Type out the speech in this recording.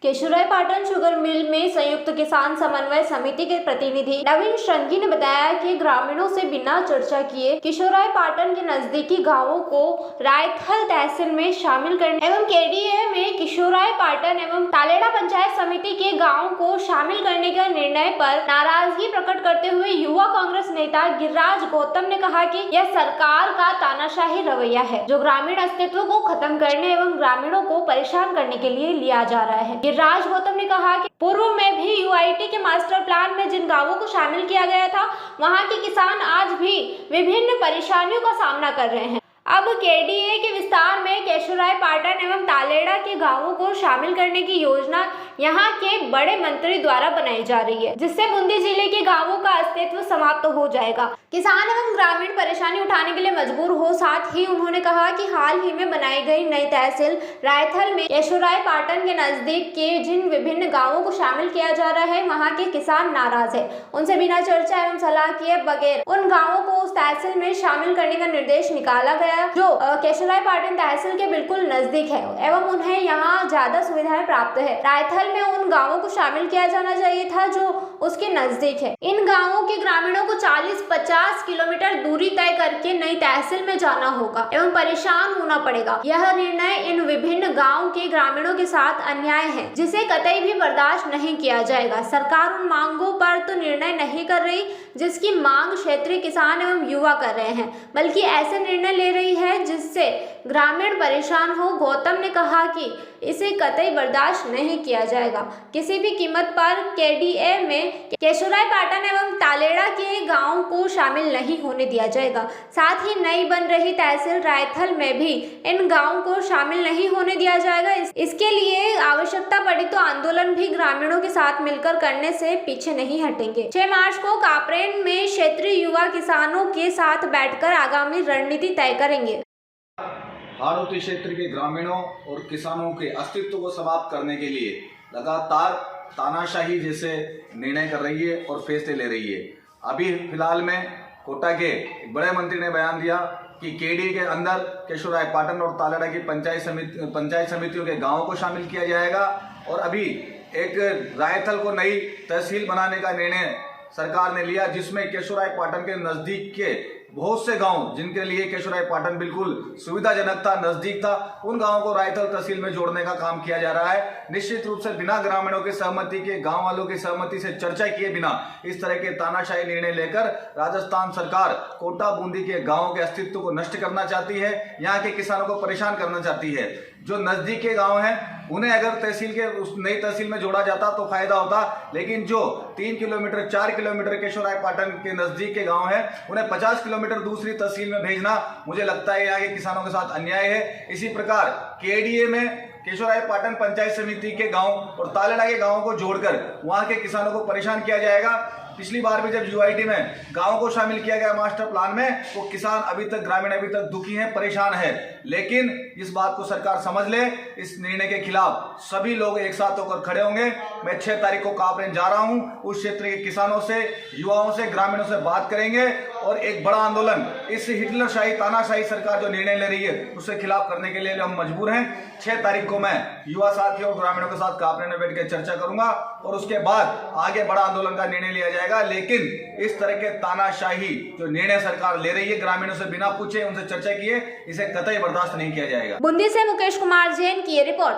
Keshoraipatan sugar mill में संयुक्त किसान समन्वय समिति के प्रतिनिधि नवीन श्रृंगी ने बताया कि ग्रामीणों से बिना चर्चा किए केशोरायपाटन के नजदीकी गांवों को रायथल तहसील में शामिल करने एवं केडीए में केशोरायपाटन एवं तालेड़ा पंचायत समिति के गाँव को शामिल करने के निर्णय पर नाराजगी प्रकट करते हुए युवा कांग्रेस नेता गिरिराज गौतम ने कहा कि यह सरकार का तानाशाही रवैया है जो ग्रामीण अस्तित्व को खत्म करने एवं ग्रामीणों को परेशान करने के लिए लिया जा रहा है। गिरिराज गौतम ने कहा कि पूर्व में भी यूआईटी के मास्टर प्लान में जिन गांवों को शामिल किया गया था वहां के किसान आज भी विभिन्न परेशानियों का सामना कर रहे हैं। अब केडीए के विस्तार में केशोरायपाटन एवं तालेड़ा के गांवों को शामिल करने की योजना यहां के बड़े मंत्री द्वारा बनाई जा रही है, जिससे बूंदी जिले के गांवों का अस्तित्व समाप्त हो जाएगा। किसान एवं ग्रामीण परेशानी उठाने के लिए मजबूर हो। साथ ही उन्होंने कहा कि हाल ही में बनाई गई नई तहसील रायथल में केशोरायपाटन के नजदीक के जिन विभिन्न गाँवों को शामिल किया जा रहा है वहाँ के किसान नाराज है। उनसे बिना चर्चा एवं सलाह किए बगैर उन गाँवों को उस तहसील में शामिल करने का निर्देश निकाला गया जो केशोरायपाटन तहसील के बिल्कुल नजदीक है एवं उन्हें यहाँ ज्यादा सुविधाएं प्राप्त है। रायथल में उन गांवों को शामिल किया जाना चाहिए था जो उसके नजदीक है। इन गांवों के ग्रामीणों को 40-50 किलोमीटर दूरी तय करके नई तहसील में जाना होगा एवं परेशान होना पड़ेगा। यह निर्णय इन विभिन्न गाँव के ग्रामीणों के साथ अन्याय है जिसे कतई भी बर्दाश्त नहीं किया जाएगा। सरकार उन मांगों पर तो निर्णय नहीं कर रही जिसकी मांग क्षेत्रीय किसान एवं युवा कर रहे हैं, बल्कि ऐसे निर्णय ले रही है जिससे ग्रामीण परेशान हो। गौतम ने कहा कि इसे कतई बर्दाश्त नहीं किया जाएगा। किसी भी कीमत पर केडीए में केशोरायपाटन एवं तालेड़ा के गांव को शामिल नहीं होने दिया जाएगा। साथ ही नई बन रही तहसील रायथल में भी इन गांवों को शामिल नहीं होने दिया जाएगा। इसके लिए आवश्यकता पड़ी तो आंदोलन भी ग्रामीणों के साथ मिलकर करने से पीछे नहीं हटेंगे। 6 मार्च को कापरेन में क्षेत्रीय युवा किसानों के साथ बैठकर आगामी रणनीति तय करेंगे। हाड़ौती क्षेत्र के ग्रामीणों और किसानों के अस्तित्व को समाप्त करने के लिए लगातार तानाशाही जैसे निर्णय कर रही है और फैसले ले रही है। अभी फिलहाल में कोटा के एक बड़े मंत्री ने बयान दिया कि केडी के अंदर केशोरायपाटन और तालेड़ा की पंचायत समितियों के गांवों को शामिल किया जाएगा और अभी एक रायथल को नई तहसील बनाने का निर्णय सरकार ने लिया जिसमें केशोरायपाटन के नजदीक के बहुत से गांव जिनके लिए केशोरायपाटन बिल्कुल सुविधाजनक था, नजदीक था, उन गांवों को रायथल तहसील में जोड़ने का काम किया जा रहा है। निश्चित रूप से बिना ग्रामीणों की सहमति के, गांव वालों की सहमति से चर्चा किए बिना इस तरह के तानाशाही निर्णय लेकर राजस्थान सरकार कोटा बूंदी के गाँवों के अस्तित्व को नष्ट करना चाहती है, यहाँ के किसानों को परेशान करना चाहती है। जो नजदीक के गाँव हैं उन्हें अगर तहसील के उस नई तहसील में जोड़ा जाता तो फायदा होता, लेकिन जो 3 किलोमीटर 4 किलोमीटर केशोरायपाटन के नजदीक के गांव हैं उन्हें 50 किलोमीटर दूसरी तहसील में भेजना मुझे लगता है यहाँ के किसानों के साथ अन्याय है। इसी प्रकार केडीए में केशोरायपाटन पंचायत समिति के गांव और तालेड़ा के गांवों को जोड़कर वहां के किसानों को परेशान किया जाएगा। पिछली बार भी जब यूआईटी में गांवों को शामिल किया गया मास्टर प्लान में, वो किसान अभी तक, ग्रामीण अभी तक दुखी हैं, परेशान है। लेकिन इस बात को सरकार समझ ले, इस निर्णय के खिलाफ सभी लोग एक साथ होकर खड़े होंगे। मैं 6 तारीख को कापरेन जा रहा हूं, उस क्षेत्र के किसानों से, युवाओं से, ग्रामीणों से बात करेंगे और एक बड़ा आंदोलन इस हिटलरशाही, तानाशाही सरकार जो निर्णय ले रही है उसके खिलाफ करने के लिए हम मजबूर हैं। 6 तारीख को मैं युवा साथियों और ग्रामीणों के साथ कापरेन में बैठ कर चर्चा करूंगा और उसके बाद आगे बड़ा आंदोलन का निर्णय लिया जाएगा। लेकिन इस तरह के तानाशाही जो निर्णय सरकार ले रही है ग्रामीणों से बिना पूछे, उनसे चर्चा किए, इसे कतई बर्दाश्त नहीं किया जाएगा। बूंदी से मुकेश कुमार जैन की रिपोर्ट।